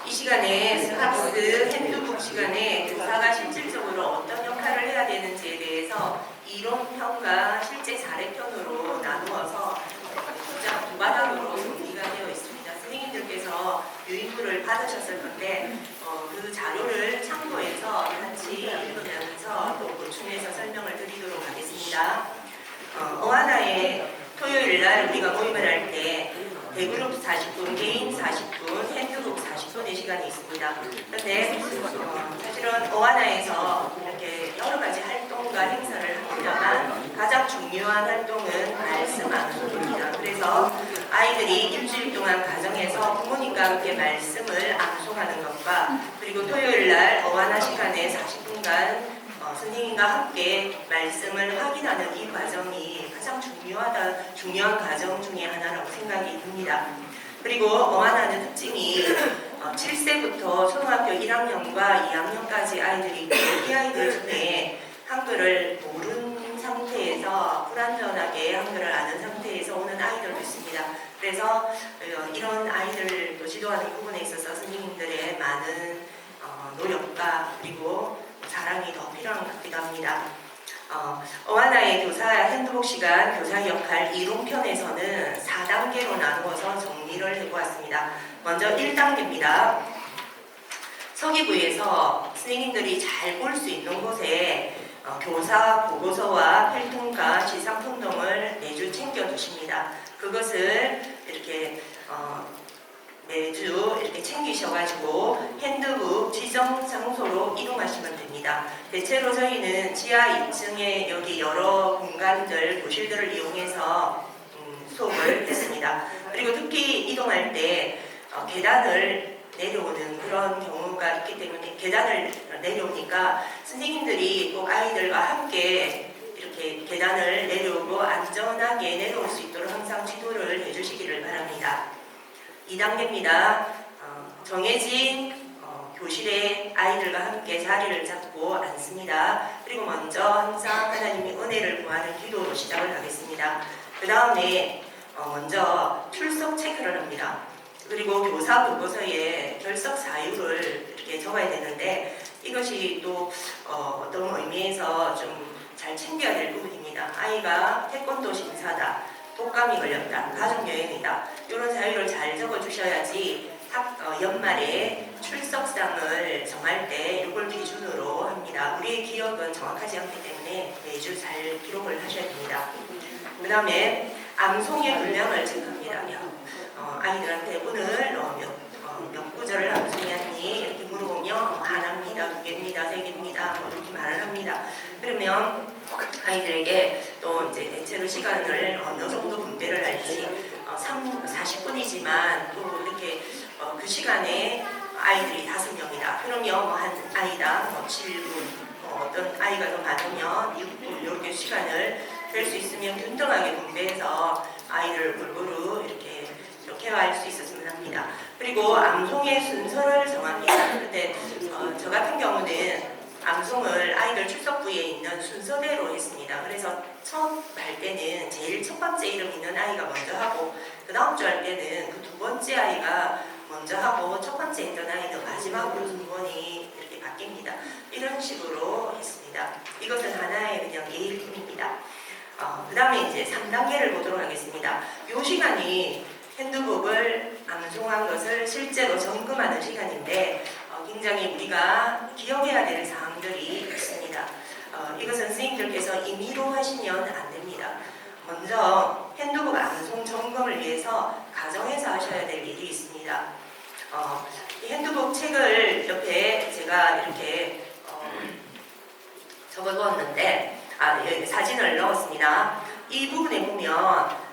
이 시간에 스캅스 핸드북 시간에 교사가 실질적으로 어떤 역할을 해야 되는지에 대해서 이론편과 실제 사례편으로 나누어서 두 과정으로 정리가 되어 있습니다. 선생님들께서 유인부를 받으셨을 건데 그 자료를 참고해서 같이 읽으면서 또 보충해서 설명을 드리도록 하겠습니다. 어하나의 토요일 날 우리가 모임을 할 때 대그룹 40분, 개인 40분, 핸드북 40분의 시간이 있습니다. 그런데 사실은 어하나에서 이렇게 여러 가지 활동과 행사를 하려면 가장 중요한 활동은 말씀 암송입니다. 그래서 아이들이 일주일 동안 가정에서 부모님과 함께 말씀을 암송하는 것과 그리고 토요일 날 어하나 시간에 40분간 선생님과 함께 말씀을 확인하는 이 과정이 가장 중요한 과정 중에 하나라고 생각이 듭니다. 그리고 어하나는 특징이 7세부터 초등학교 1학년과 2학년까지 아이들이 있고 이 아이들 중에 한글을 모르는 상태에서 불완전하게 한글을 아는 상태에서 오는 아이들도 있습니다. 그래서 이런 아이들도 지도하는 부분에 있어서 선생님들의 많은 노력과 그리고 사랑이 더 필요한 것 같기도 합니다. 어하나의 교사 핸드북 시간 교사 역할 이론편에서는 4단계로 나누어서 정리를 해보았습니다. 먼저 1단계입니다. 서기부에서 선생님들이 잘 볼 수 있는 곳에 교사 보고서와 필통과 시상품 등을 매주 챙겨두십니다. 그것을 이렇게 매주 이렇게 챙기셔가지고 핸드북 지정 장소로 이동하시면 됩니다. 대체로 저희는 지하 2층에 여기 여러 공간들, 교실들을 이용해서 수업을 했습니다. 그리고 특히 이동할 때 계단을 내려오는 그런 경우가 있기 때문에 계단을 내려오니까 선생님들이 꼭 아이들과 함께 이렇게 계단을 내려오고 안전하게 내려올 수 있도록 항상 지도를 해주시기를 바랍니다. 2단계입니다. 정해진 교실에 아이들과 함께 자리를 잡고 앉습니다. 그리고 먼저 항상 하나님의 은혜를 구하는 기도로 시작을 하겠습니다. 그 다음에 먼저 출석 체크를 합니다. 그리고 교사 보고서에 결석 사유를 이렇게 적어야 되는데 이것이 또 어떤 의미에서 좀 잘 챙겨야 될 부분입니다. 아이가 태권도 심사다, 독감이 걸렸다, 가족여행이다 이런 사유를 잘 적어주셔야지 연말에 출석상을 정할 때 이걸 기준으로 합니다. 우리의 기억은 정확하지 않기 때문에 매주 잘 기록을 하셔야 됩니다. 그 다음에 암송의 분량을 체크합니다. 아이들한테 오늘 몇 구절을 암송했니? 이렇게 물어보면 하나입니다, 2개입니다, 3개입니다 이렇게 말을 합니다. 그러면 아이들에게 또 이제 대체로 시간을 어느 정도 분배를 할지 40분이지만 또 이렇게 그 시간에 아이들이 5명이다. 그러면 한 아이당 7분, 어떤 아이가 더 많으면 6분 이렇게 시간을 될 수 있으면 균등하게 분배해서 아이를 골고루 이렇게 할 수 있었으면 합니다. 그리고 암송의 순서를 정합니다. 그런데 저 같은 경우는 암송을 아이들 출석부에 있는 순서대로 했습니다. 그래서 첫 할 때는 제일 첫 번째 이름 있는 아이가 먼저 하고 그 다음 주 할 때는 그 두 번째 아이가 먼저 하고 첫 번째 있던 아이는 마지막으로 순번이 이렇게 바뀝니다. 이런 식으로 했습니다. 이것은 하나의 그냥 예일 뿐입니다. 그 다음에 이제 3단계를 보도록 하겠습니다. 이 시간이 핸드북을 암송한 것을 실제로 점검하는 시간인데 굉장히 우리가 기억해야 될 사항들이 있습니다. 이것은 선생님들께서 임의로 하시면 안 됩니다. 먼저 핸드북 암송 점검을 위해서 가정에서 하셔야 될 일이 있습니다. 이 핸드북 책을 옆에 제가 이렇게 적어두었는데 여기 사진을 넣었습니다. 이 부분에 보면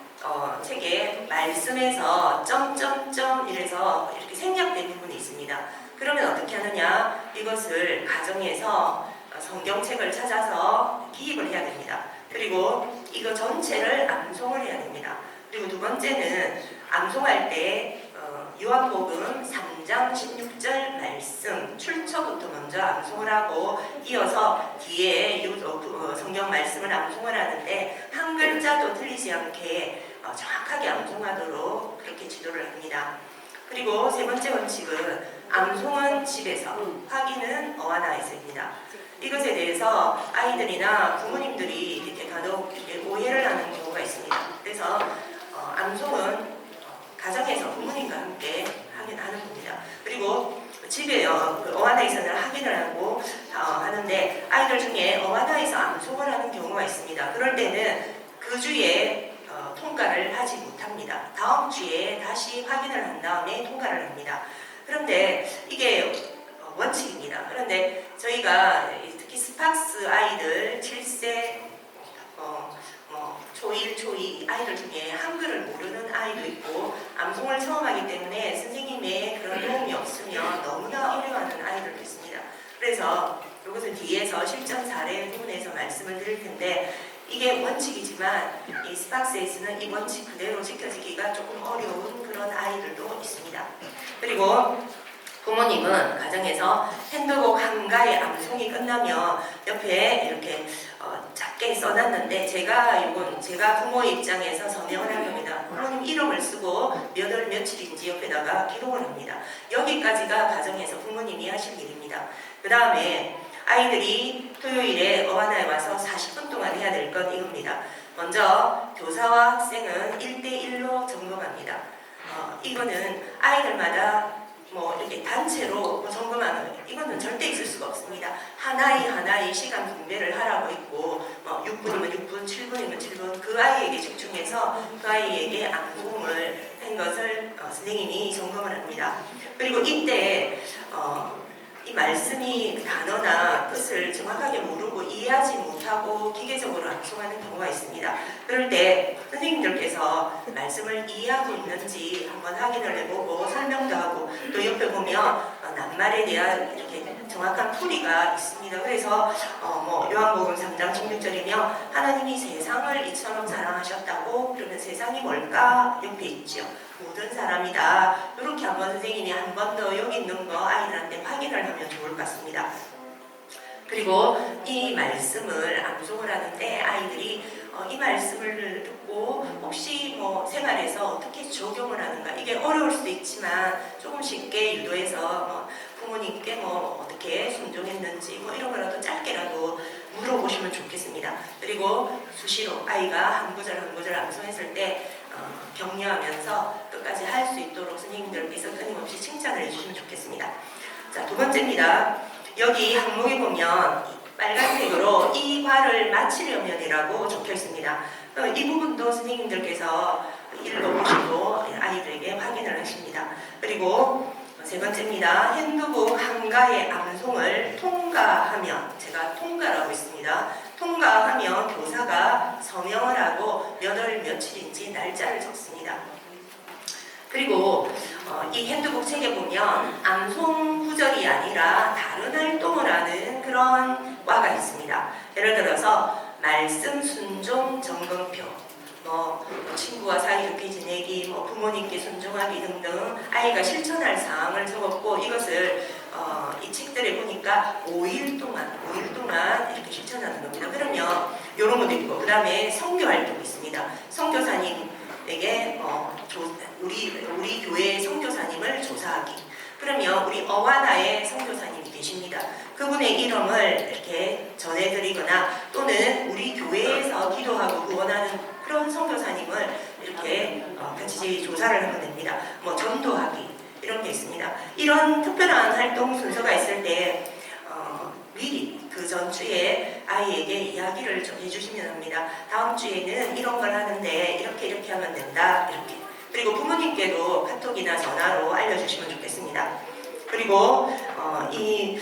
책에 말씀에서 점점점 이래서 이렇게 생략된 부분이 있습니다. 그러면 어떻게 하느냐? 이것을 가정에서 성경책을 찾아서 기입을 해야 됩니다. 그리고 이거 전체를 암송을 해야 됩니다. 그리고 두 번째는 암송할 때 요한복음 3장 16절 말씀 출처부터 먼저 암송을 하고 이어서 뒤에 성경 말씀을 암송을 하는데 한 글자도 틀리지 않게 정확하게 암송하도록 그렇게 지도를 합니다. 그리고 세 번째 원칙은 암송은 집에서, 확인은 어와나에서입니다. 이것에 대해서 아이들이나 부모님들이 이렇게 간혹 이렇게 오해를 하는 경우가 있습니다. 그래서 암송은 가정에서 부모님과 함께 하는 겁니다. 그리고 집에 어와나에서는 확인을 하고 하는데 아이들 중에 어와나에서 암송을 하는 경우가 있습니다. 그럴 때는 그 주에 통과를 하지 못합니다. 다음 주에 다시 확인을 한 다음에 통과를 합니다. 그런데 이게 원칙입니다. 그런데 저희가 특히 스팍스 아이들 7세 초1, 초2 아이들 중에 한글을 모르는 아이도 있고 암송을 처음 하기 때문에 선생님의 그런 도움이 없으면 너무나 어려워하는 아이들도 있습니다. 그래서 이것은 뒤에서 실전 사례 부분에서 말씀을 드릴 텐데 이게 원칙이지만 이 스팍스에서는 이 원칙 그대로 지켜지기가 조금 어려운 그런 아이들도 있습니다. 그리고 부모님은 가정에서 핸드곡 한가의 암송이 끝나면 옆에 이렇게 작게 써놨는데 제가 부모의 입장에서 서명을 한 겁니다. 부모님 이름을 쓰고 몇 월 며칠인지 옆에다가 기록을 합니다. 여기까지가 가정에서 부모님이 하실 일입니다. 그 다음에 아이들이 토요일에 어와나에 와서 40분 동안 해야 될 건 이겁니다. 먼저 교사와 학생은 1대1로 점검합니다. 이거는 아이들마다 이렇게 단체로 점검하는 이거는 절대 있을 수가 없습니다. 하나의 시간 분배를 하라고 있고 6분이면 6분, 7분이면 7분 그 아이에게 집중해서 그 아이에게 암송을 한 것을 선생님이 점검을 합니다. 그리고 이때 이 말씀이 단어나 뜻을 정확하게 모르고 이해하지 못하고 기계적으로 암송하는 경우가 있습니다. 그럴 때 선생님들께서 말씀을 이해하고 있는지 한번 확인을 해보고 설명도 하고 또 옆에 보면 낱말에 대한 이렇게 정확한 풀이가 있습니다. 그래서 요한복음 3장 16절이며 하나님이 세상을 이처럼 사랑하셨다고 그러면 세상이 뭘까? 옆에 있죠. 모든 사람이다. 이렇게 한번 선생님이 한 번 더 여기 있는 거 아이들한테 확인을 하면 좋을 것 같습니다. 그리고 이 말씀을 암송을 하는데 아이들이 이 말씀을 듣고 혹시 생활에서 어떻게 적용을 하는가 이게 어려울 수도 있지만 조금 쉽게 유도해서 부모님께 어떻게 순종했는지 이런 거라도 짧게라도 물어보시면 좋겠습니다. 그리고 수시로 아이가 한 구절 한 구절 암송했을 때 격려하면서 끝까지 할 수 있도록 선생님들께서 끊임없이 칭찬을 해주시면 좋겠습니다. 자, 두 번째입니다. 여기 항목에 보면 빨간색으로 이 과를 마치려면이라고 적혀 있습니다. 이 부분도 선생님들께서 읽어보시고 아이들에게 확인을 하십니다. 그리고 세 번째입니다. 핸드북 한가의 암송을 통과하면, 제가 통과라고 있습니다. 통과하면 교사가 서명을 하고 몇 월 며칠인지 날짜를 적습니다. 그리고 이 핸드북 책에 보면 암송 구절이 아니라 다른 활동을 하는 그런 과가 있습니다. 예를 들어서 말씀 순종 점검표, 친구와 사이좋게 지내기, 부모님께 순종하기 등등 아이가 실천할 사항을 적었고 이것을 이 책들에 보니까 5일 동안 이렇게 실천하는 겁니다. 그러면 이런 것도 있고 그 다음에 선교 활동이 있습니다. 선교사님에게 우리 교회의 선교사님을 조사하기. 그러면 우리 어와나의 선교사님이 계십니다. 그분의 이름을 이렇게 전해드리거나 또는 우리 교회에서 기도하고 구원하는 그런 선교사님을 이렇게 같이 조사를 하면 됩니다. 전도하기 이런 게 있습니다. 이런 특별한 활동 순서가 있을 때 미리 그 전주에 아이에게 이야기를 좀 해주시면 합니다. 다음 주에는 이런 걸 하는데 이렇게 하면 된다. 이렇게. 그리고 부모님께도 카톡이나 전화로 알려주시면 좋겠습니다. 그리고 이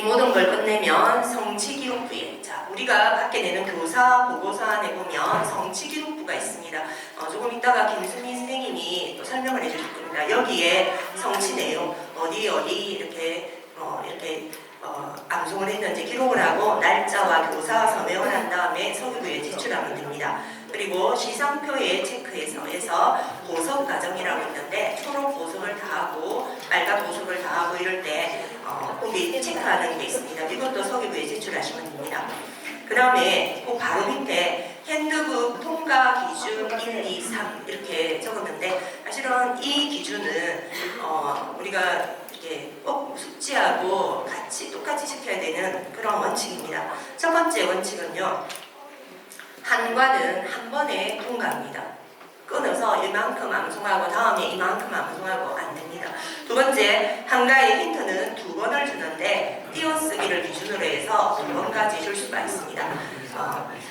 모든 걸 끝내면 성취기록부에, 자, 우리가 받게 되는 교사 보고서 안에 보면 성취기록부가 있습니다. 조금 이따가 김수미 선생님이 또 설명을 해주실 겁니다. 여기에 성취 내용, 어디 이렇게 암송을 했는지 기록을 하고 날짜와 교사 서명을 한 다음에 서류부에 제출하면 됩니다. 그리고 시상표에 체크해서 보석 과정이라고 있는데 초록 보석을 다 하고 빨간 보석을 다 하고 이럴 때 거기 체크하는 게 있습니다. 이것도 서류부에 제출하시면 됩니다. 그 다음에 그 바로 밑에 핸드북 통과 기준 1, 2, 3 이렇게 적었는데 사실은 이 기준은 우리가 이렇게 꼭 숙지하고 똑같이 지켜야 되는 그런 원칙입니다. 첫 번째 원칙은요, 한과는 한 번에 통과합니다. 끊어서 이만큼 암송하고 다음에 이만큼 암송하고 안 됩니다. 두 번째, 한가의 힌트는 두 번을 주는데 띄어쓰기를 기준으로 해서 두 번까지 줄 수가 있습니다.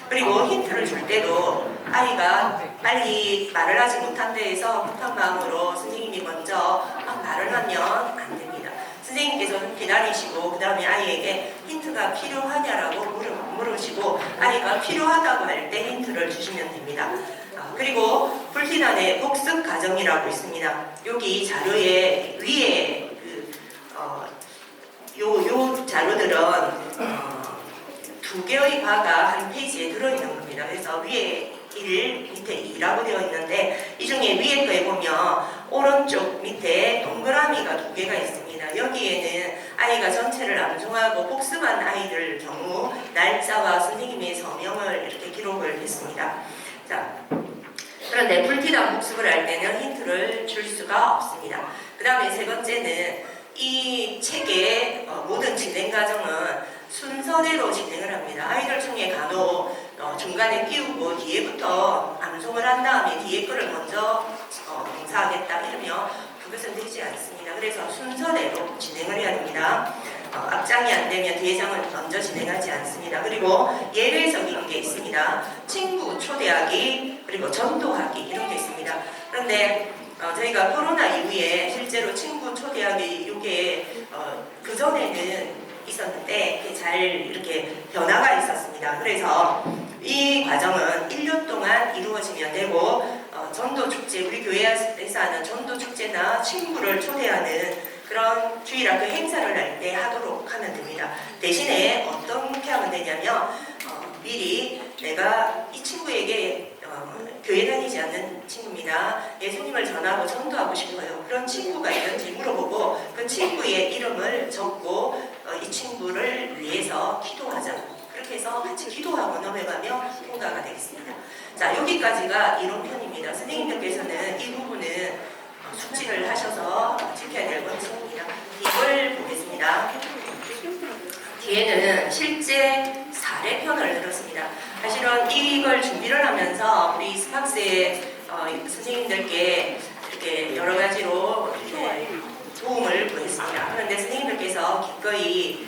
그리고 힌트를 줄 때도 아이가 빨리 말을 하지 못한 데에서 급한 마음으로 선생님이 먼저 말을 하면 안 됩니다. 선생님께서 기다리시고 그 다음에 아이에게 힌트가 필요하냐라고 물으시고 아이가 필요하다고 할 때 힌트를 주시면 됩니다. 그리고 불티난의 복습 과정이라고 있습니다. 여기 자료의 위에 요 자료들은 두 개의 과가 한 페이지에 들어있는 겁니다. 그래서 위에 1, 밑에 2라고 되어 있는데 이 중에 위에 거에 보면 오른쪽 밑에 동그라미가 두 개가 있습니다. 여기에는 아이가 전체를 암송하고 복습한 아이들 경우 날짜와 선생님의 서명을 이렇게 기록을 했습니다. 자, 그런데 불티난 복습을 할 때는 힌트를 줄 수가 없습니다. 그 다음에 세 번째는 이 책의 모든 진행 과정은 순서대로 진행을 합니다. 아이들 중에 간혹 중간에 끼우고 뒤에부터 암송을 한 다음에 뒤에 거를 먼저 봉사하겠다 이러면 그것은 되지 않습니다. 그래서 순서대로 진행을 해야 됩니다. 앞장이 안 되면 뒤에장은 먼저 진행하지 않습니다. 그리고 예외적인 게 있습니다. 친구 초대하기 그리고 전도하기 이런 게 있습니다. 그런데 저희가 코로나 이후에 실제로 친구 초대하기 이게 그전에는 있었는데 잘 이렇게 변화가 있었습니다. 그래서 이 과정은 1년 동안 이루어지면 되고 전도축제, 우리 교회에서 하는 전도축제나 친구를 초대하는 그런 주일학교 행사를 할 때 하도록 하면 됩니다. 대신에 어떻게 하면 되냐면 미리 내가 이 친구에게 교회 다니지 않는 친구입니다. 예수님을 전하고 전도하고 싶어요. 그런 친구가 있는지 물어보고 그 친구의 이름을 적고 이 친구를 위해서 기도하자고 그렇게 해서 같이 기도하고 넘어가며 통과가 되겠습니다. 자, 여기까지가 이론편입니다. 선생님들께서는 이 부분은 숙지를 하셔서 지켜야 될 원칙입니다. 이걸 보겠습니다. 뒤에는 실제 사례편을 들었습니다. 사실은 이걸 준비를 하면서 우리 스팍스의 선생님들께 이렇게 여러 가지로 이렇게 도움을 구했습니다. 그런데 선생님들께서 기꺼이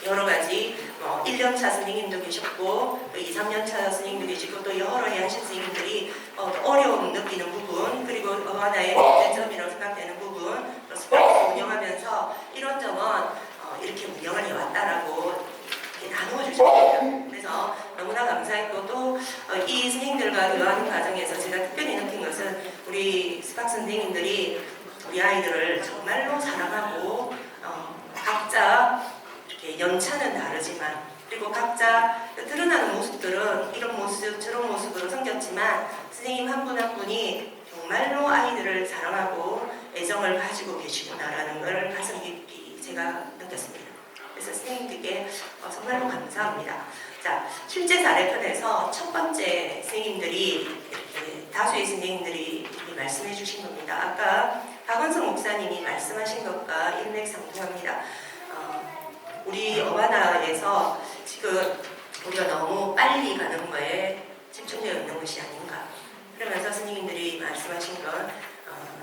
여러 가지 1년차 선생님도 계셨고 2, 3년차 선생님도 계시고 또 여러 해 하신 선생님들이 어려움 느끼는 부분 그리고 하나의 문제점이라고 생각되는 부분 또 스포츠 운영하면서 이런 점은 이렇게 운영을 해왔다라고 나누어 주셨습니다. 그래서 너무나 감사했고 또 이 선생님들과 대화하는 과정에서 제가 특별히 느낀 것은 우리 스팍스 선생님들이 우리 아이들을 정말로 사랑하고 각자 이렇게 연차는 다르지만 그리고 각자 드러나는 모습들은 이런 모습 저런 모습으로 생겼지만 선생님 한 분 한 분이 정말로 아이들을 사랑하고 애정을 가지고 계시구나라는 걸 가슴 깊이 제가 느꼈습니다. 그래서 선생님들께 정말로 감사합니다. 자, 실제 사례편에서 첫 번째 선생님들이 이렇게 다수의 선생님들이 이렇게 말씀해 주신 겁니다. 아까 박원성 목사님이 말씀하신 것과 일맥상통합니다. 우리 어바나에서 지금 우리가 너무 빨리 가는 거에 집중되어 있는 것이 아닌가. 그러면서 스님들이 말씀하신 건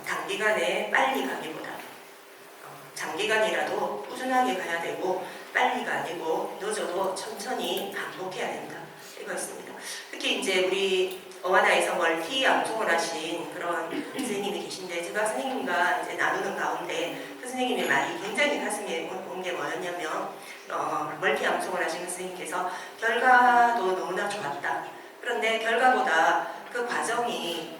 단기간에 빨리 가기보다 장기간이라도 꾸준하게 가야 되고 빨리가 아니고 늦어도 천천히 반복해야 된다. 이거였습니다. 특히 이제 우리 어바나에서 멀티 암송을 하신 그런 선생님이 계신데 제가 선생님과 이제 나누는 가운데 그 선생님의 말이 굉장히 가슴에 온 게 뭐였냐면 멀티 암송을 하신 선생님께서 결과도 너무나 좋았다. 그런데 결과보다 그 과정이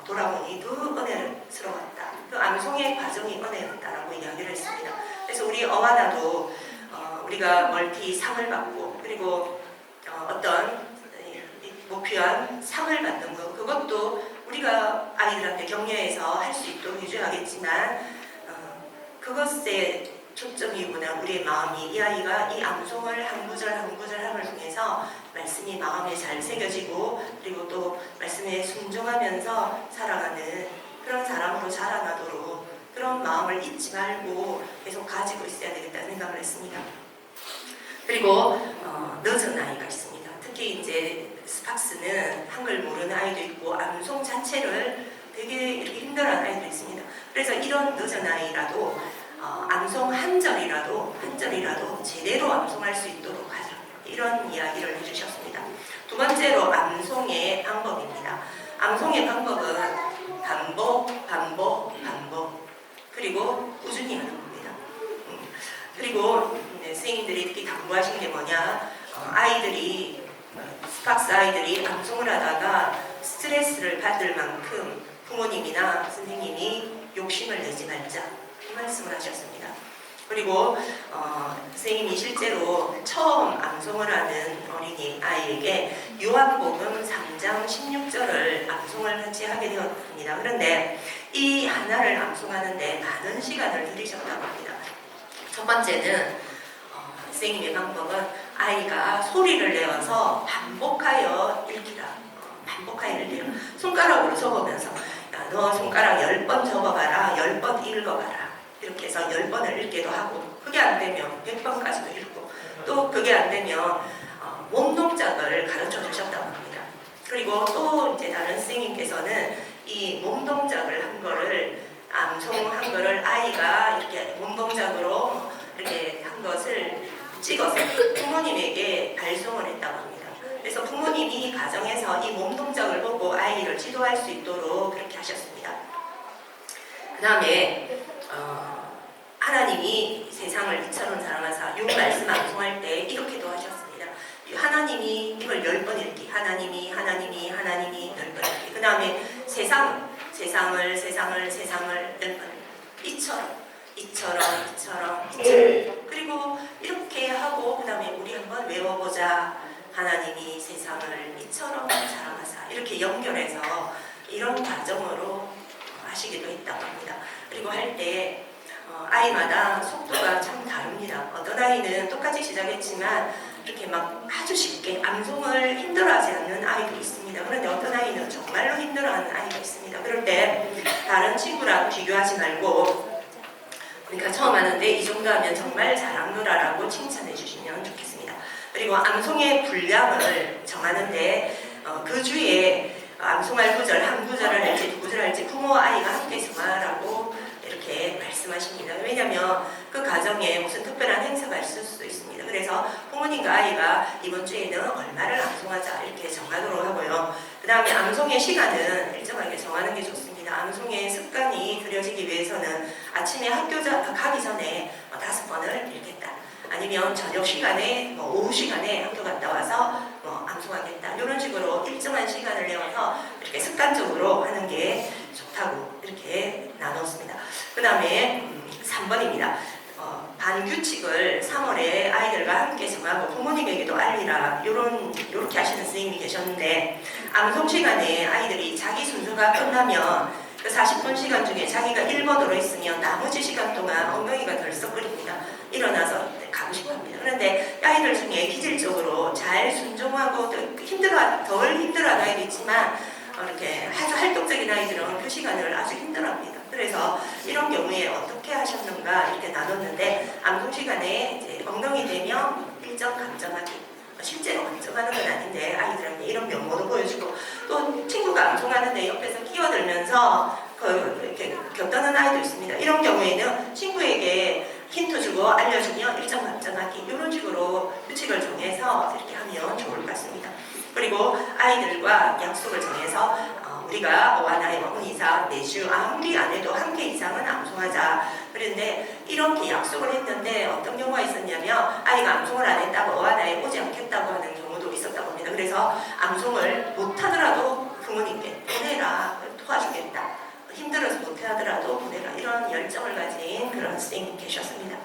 돌아보니 더 은혜스러웠다. 그 암송의 과정이 은혜였다라고 이야기를 했습니다. 그래서 우리 어바나도 우리가 멀티 상을 받고 그리고 어떤 목표한 상을 받는 것 그것도 우리가 아이들한테 격려해서 할 수 있도록 해줘야겠지만 그것에 초점이구나. 우리의 마음이 이 아이가 이 암송을 한 구절 한 구절 함을 통해서 말씀이 마음에 잘 새겨지고 그리고 또 말씀에 순종하면서 살아가는 그런 사람으로 자라나도록 그런 마음을 잊지 말고 계속 가지고 있어야 되겠다는 생각을 했습니다. 그리고 늦은 아이가 있습니다. 특히 이제 스팍스는 한글 모르는 아이도 있고 암송 자체를 되게 이렇게 힘들어하는 아이도 있습니다. 그래서 이런 늦은 아이라도 암송 한 절이라도 제대로 암송할 수 있도록 하자. 이런 이야기를 해주셨습니다. 두 번째로 암송의 방법입니다. 암송의 방법은 반복 그리고 꾸준히 하는 겁니다. 그리고 선생님들이 특히 당부하신 게 뭐냐, 아이들이 스팍스 아이들이 암송을 하다가 스트레스를 받을 만큼 부모님이나 선생님이 욕심을 내지 말자, 이 말씀을 하셨습니다. 그리고 선생님이 실제로 처음 암송을 하는 어린이 아이에게 요한복음 3장 16절을 암송을 같이 하게 되었습니다. 그런데 이 하나를 암송하는데 많은 시간을 들이셨다고 합니다. 첫 번째는 선생님의 방법은 아이가 소리를 내어서 반복하여 읽기라. 반복하여 읽기라. 손가락으로 적으면서 너 손가락 10번 적어봐라, 10번 읽어봐라. 이렇게 해서 10번을 읽기도 하고, 그게 안 되면 100번까지도 읽고, 또 그게 안 되면 몸 동작을 가르쳐 주셨다고 합니다. 그리고 또 이제 다른 선생님께서는 이 몸 동작을 한 거를, 암송한 거를 아이가 이렇게 몸 동작으로 이렇게 한 것을 찍어서 부모님에게 발송을 했다고 합니다. 그래서 부모님이 가정에서 이 몸 동작을 보고 아이를 지도할 수 있도록 그렇게 하셨습니다. 그 다음에 하나님이 세상을 이처럼 사랑하사, 이 말씀 암송할 때 이렇게도 하셨습니다. 하나님이 이걸 10번 읽기, 하나님이 10번 읽기. 그 다음에 세상을 10번, 이처럼. 그리고 이렇게 하고 그 다음에 우리 한번 외워보자. 하나님이 세상을 이처럼 사랑하사. 이렇게 연결해서 이런 과정으로 하시기도 했다고 합니다. 그리고 할 때 아이마다 속도가 참 다릅니다. 어떤 아이는 똑같이 시작했지만 이렇게 막 아주 쉽게 암송을 힘들어하지 않는 아이도 있습니다. 그런데 어떤 아이는 정말로 힘들어하는 아이가 있습니다. 그럴 때 다른 친구랑 비교하지 말고 우리가 처음 하는데 이 정도 하면 정말 잘하노라라고 칭찬해 주시면 좋겠습니다. 그리고 암송의 분량을 정하는데 그 주에 암송할 구절, 한 구절을 할지 두 구절을 할지 부모와 아이가 함께 정하라고 이렇게 말씀하십니다. 왜냐하면 그 가정에 무슨 특별한 행사가 있을 수도 있습니다. 그래서 부모님과 아이가 이번 주에는 얼마를 암송하자 이렇게 정하도록 하고요. 그 다음에 암송의 시간은 일정하게 정하는 게 좋습니다. 암송의 습관이 들여지기 위해서는 아침에 학교 가기 전에 5번을 읽겠다. 아니면 저녁 시간에, 오후 시간에 학교 갔다 와서 암송하겠다. 이런 식으로 일정한 시간을 내어서 이렇게 습관적으로 하는 게 좋다고 이렇게 나눴습니다. 그 다음에 3번입니다. 반규칙을 3월에 아이들과 함께 정하고 부모님에게도 알리라. 요렇게 하시는 선생님이 계셨는데, 암송 시간에 아이들이 자기 순서가 끝나면 그 40분 시간 중에 자기가 1번으로 있으면 나머지 시간 동안 엉덩이가 덜썩거립니다. 일어나서 가고 싶어 합니다. 그런데 아이들 중에 기질적으로 잘 순종하고 덜 힘들어하는 아이도 있지만 이렇게 아주 활동적인 아이들은 그 시간을 아주 힘들어합니다. 그래서 이런 경우에 어떻게 하셨는가 이렇게 나눴는데, 암송 시간에 이제 엉덩이 대면 1점 감정하기, 실제로 감정하는 건 아닌데 아이들한테 이런 면모도 보여주고, 또 친구가 암송하는데 옆에서 끼어들면서 이렇게 곁드는 아이도 있습니다. 이런 경우에는 친구에게 힌트 주고 알려주면 1점 감정하기, 이런 식으로 규칙을 정해서 이렇게 하면 좋을 것 같습니다. 그리고 아이들과 약속을 정해서 우리가 어와나의 어머니사 매주 아무리 안 해도 한 개 이상은 암송하자. 그런데 이렇게 약속을 했는데 어떤 경우가 있었냐면 아이가 암송을 안 했다고 어와나에 오지 않겠다고 하는 경우도 있었다고 합니다. 그래서 암송을 못하더라도 부모님께 보내라, 도와주겠다, 힘들어서 못하더라도 보내라, 이런 열정을 가진 그런 선생님 계셨습니다.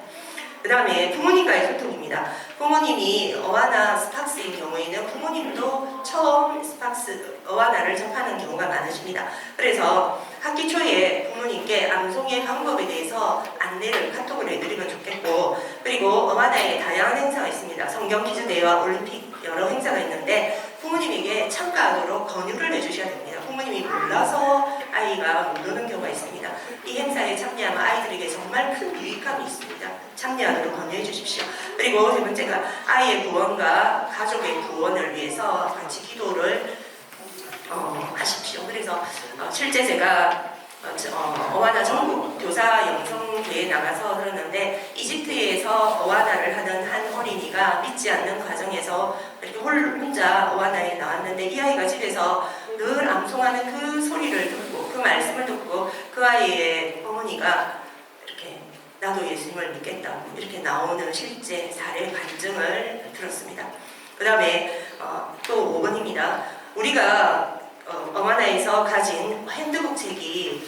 그 다음에 부모님과의 소통입니다. 부모님이 어와나 스팍스인 경우에는 부모님도 처음 스팍스 어와나를 접하는 경우가 많으십니다. 그래서 학기 초에 부모님께 암송의 방법에 대해서 안내를 카톡을 해드리면 좋겠고, 그리고 어와나에 다양한 행사가 있습니다. 성경 퀴즈 대회와 올림픽 여러 행사가 있는데 부모님에게 참가하도록 권유를 해주셔야 됩니다. 부모님이 몰라서 아이가 못 오는 경우가 있습니다. 이 행사에 참여하면 아이들에게 정말 큰 유익함이 있습니다. 참여하도록 권유해 주십시오. 그리고 세 번째가 아이의 구원과 가족의 구원을 위해서 같이 기도를 하십시오. 그래서 실제 제가 어와나 전국 교사 영성대회에 나가서 들었는데, 이집트에서 어와나를 하는 한 어린이가 믿지 않는 과정에서 이렇게 혼자 어와나에 나왔는데, 이 아이가 집에서 늘 암송하는 그 소리를 듣고 그 말씀을 듣고 그 아이의 어머니가 이렇게 나도 예수님을 믿겠다고 이렇게 나오는 실제 사례 간증을 들었습니다. 그 다음에 또 5번입니다. 우리가 어와나에서 가진 핸드북 책이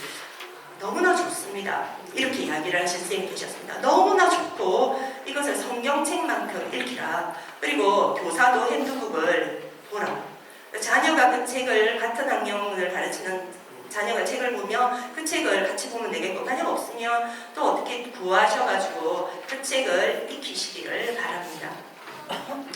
너무나 좋습니다. 이렇게 이야기를 하신 선생님이 계셨습니다. 너무나 좋고 이것을 성경책만큼 읽기라. 그리고 교사도 핸드북을 보라. 자녀가 그 책을, 같은 학년을 가르치는 자녀가 책을 보면 그 책을 같이 보면 되겠고, 만약 없으면 또 어떻게 구하셔가지고 그 책을 익히시기를 바랍니다.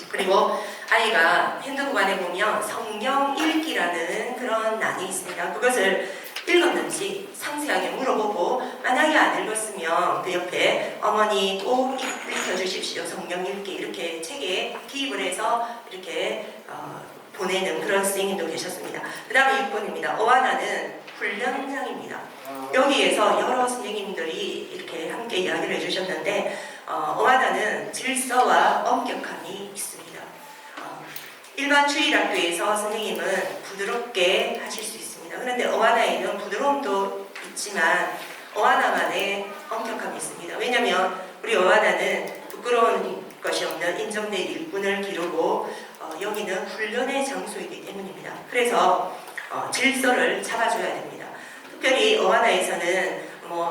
그리고 아이가 핸드북 안에 보면 성경 읽기라는 그런 난이 있습니다. 그것을 읽었는지 상세하게 물어보고, 만약에 안 읽었으면 그 옆에 어머니 꼭 읽혀주십시오. 성경 읽기, 이렇게 책에 기입을 해서 이렇게 보내는 그런 선생님도 계셨습니다. 그 다음에 6번입니다. 어와나는 훈련장입니다. 여기에서 여러 선생님들이 이렇게 함께 이야기를 해주셨는데, 어와나는 질서와 엄격함이 있습니다. 일반 주일학교에서 선생님은 부드럽게 하실 수 있습니다. 그런데 어와나에는 부드러움도 있지만 어와나만의 엄격함이 있습니다. 왜냐하면 우리 어와나는 부끄러운 것이 없는 인정된 일꾼을 기르고 여기는 훈련의 장소이기 때문입니다. 그래서 질서를 잡아줘야 됩니다. 특별히 어와나에서는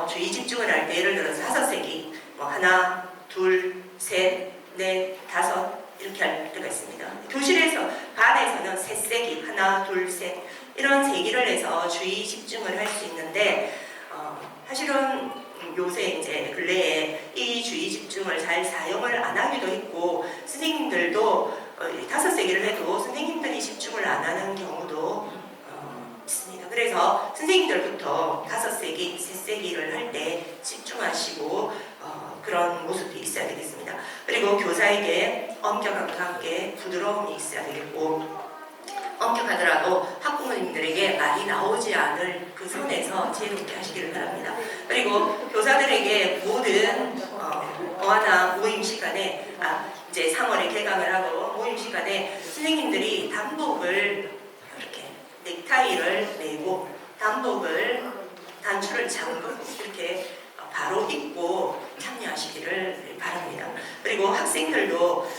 주의 집중을 할 때 예를 들어서 5세기 하나, 둘, 셋, 넷, 다섯 이렇게 할 때가 있습니다. 교실에서 반에서는 3세기 하나, 둘, 셋 이런 세기를 해서 주의 집중을 할 수 있는데, 사실은 요새 이제 근래에 이 주의 집중을 잘 사용을 안 하기도 했고, 선생님들도 5세기를 해도 선생님들이 집중을 안 하는 경우도 있습니다. 그래서 선생님들부터 5세기, 3세기를 할 때 집중하시고 그런 모습이 있어야 되겠습니다. 그리고 교사에게 엄격함과 함께 부드러움이 있어야 되겠고, 엄격하더라도 학부모님들에게 말이 나오지 않을 그 선에서 지혜롭게 하시기를 바랍니다. 그리고 교사들에게 모든 어와나 모임 시간에 이제 3월에 개강을 하고 모임 시간에 선생님들이 단복을 이렇게 넥타이를 매고 단추를 잠그고 이렇게 바로 입고 참여하시기를 바랍니다. 그리고 학생들도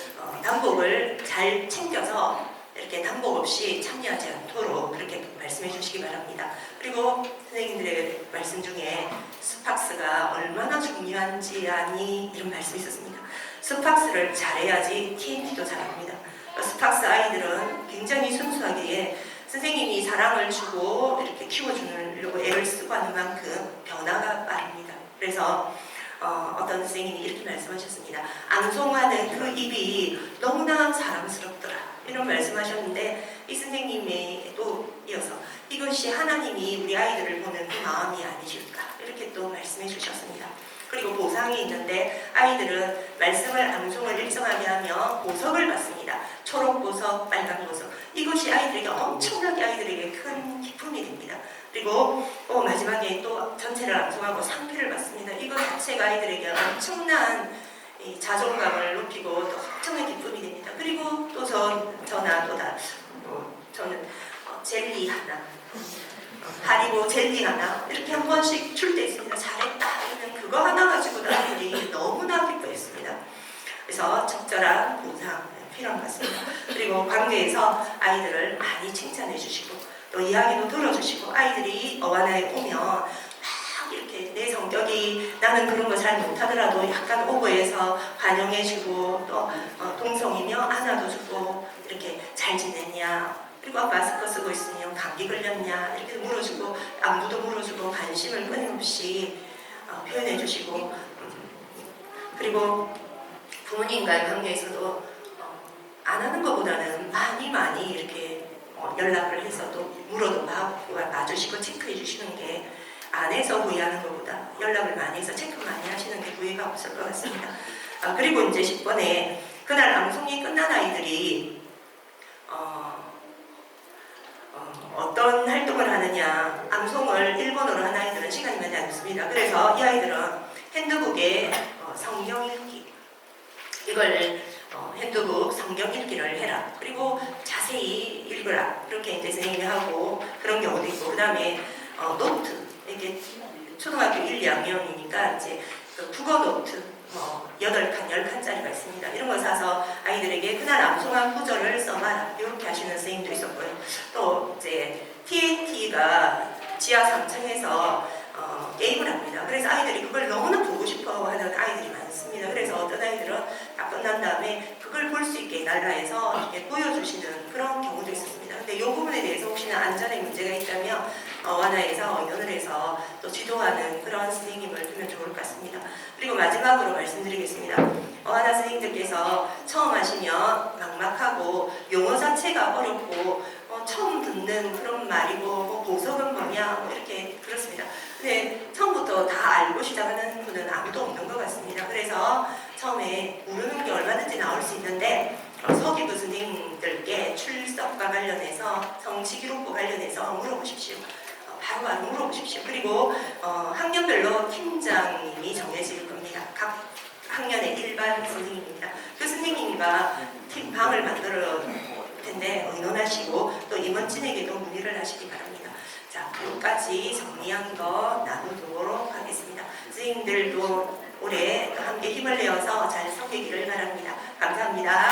단복을 잘 챙겨서 이렇게 단복 없이 참여하지 않도록 그렇게 말씀해 주시기 바랍니다. 그리고 선생님들의 말씀 중에 스팍스가 얼마나 중요한지 아니, 이런 말씀이 있었습니다. 스팍스를 잘해야지 TNT도 잘합니다. 스팍스 아이들은 굉장히 순수하기에 선생님이 사랑을 주고 이렇게 키워주려고 애를 쓰고 하는 만큼 변화가 빠릅니다. 그래서 어떤 선생님이 이렇게 말씀하셨습니다. 앙송하는 그 입이 너무나 사랑스럽더라, 이런 말씀하셨는데, 이 선생님이 또 이어서 이것이 하나님이 우리 아이들을 보는 그 마음이 아니실까, 이렇게 또 말씀해 주셨습니다. 그리고 보상이 있는데, 아이들은 말씀을 암송을 일정하게 하면 보석을 받습니다. 초록 보석, 빨간 보석. 이것이 아이들에게 엄청나게 아이들에게 큰 기쁨이 됩니다. 그리고 마지막에 또 전체를 암송하고 상패를 받습니다. 이거 자체가 아이들에게 엄청난 자존감을 높이고 또 엄청난 기쁨이 됩니다. 그리고 또 저는 젤리 하나, 하리보 젤리 하나 이렇게 한 번씩 줄 때 있습니다. 잘했다 하면 그거 하나 가지고도 아이들이 너무나 기뻐했습니다. 그래서 적절한 보상 필요한 것 같습니다. 그리고 관계에서 아이들을 많이 칭찬해 주시고 또 이야기도 들어주시고, 아이들이 어와나에 오면 막 이렇게 내 성격이 나는 그런 거 잘 못하더라도 약간 오버해서 환영해주고, 또 동성이며 안아도 주고 이렇게 잘 지냈냐, 그리고 마스크 쓰고 있으면 감기 걸렸냐 이렇게 물어주고, 안부도 물어주고 관심을 끊임없이 표현해 주시고, 그리고 부모님과의 관계에서도 안 하는 것보다는 많이 이렇게 연락을 해서 또 물어도 봐주시고 체크해 주시는 게 안에서 구애하는 것보다 연락을 많이 해서 체크 많이 하시는 게 구애가 없을 것 같습니다. 그리고 이제 10번에 그날 방송이 끝난 아이들이 어떤 활동을 하느냐, 암송을 일본어로 한 아이들은 시간이 많지 않습니다. 그래서 이 아이들은 핸드북에 성경 읽기, 이걸 핸드북 성경 읽기를 해라. 그리고 자세히 읽으라. 이렇게 이제 선생님이 하고 그런 경우도 있고, 그 다음에 노트, 이게 초등학교 1, 2학년이니까 이제 그 국어 노트 8칸, 10칸짜리가 있습니다. 이런 걸 사서 아이들에게 그날 암송한 구절을 써봐라. 이렇게 하시는 선생님도 있었고요. 또 이제 TNT가 지하 3층에서 게임을 합니다. 그래서 아이들이 그걸 너무나 보고 싶어 하는 아이들이 많습니다. 그래서 어떤 아이들은 다 끝난 다음에 그걸 볼 수 있게 날라해서 이렇게 보여주시는 그런 경우도 있었습니다. 근데 이 부분에 대해서 혹시나 안전에 문제가 있다면 완화해서 의논을 해서 또 지도하는 그런 선생님을 두면 좋을 것 같습니다. 그리고 마지막으로 말씀드리겠습니다. 완화 선생님들께서 처음 하시면 막막하고 용어 자체가 어렵고 처음 듣는 그런 말이고 보석은 뭐냐 이렇게 그렇습니다. 근데 처음부터 다 알고 시작하는 분은 아무도 없는 것 같습니다. 그래서 처음에 모르는 게 얼마든지 나올 수 있는데 서기부 선생님들께 출석과 관련해서 성취기록부 관련해서 물어보십시오. 바로 물어보십시오. 그리고 학년별로 팀장님이 정해질 겁니다. 각 학년의 일반 선생님입니다. 그 선생님과 팀방을 만들어 텐데 의논하시고 또 임원진에게도 문의를 하시기 바랍니다. 자, 여기까지 정리한 거 나누도록 하겠습니다. 선생님들도 올해 함께 힘을 내어서 잘 섬기기를 바랍니다. 감사합니다.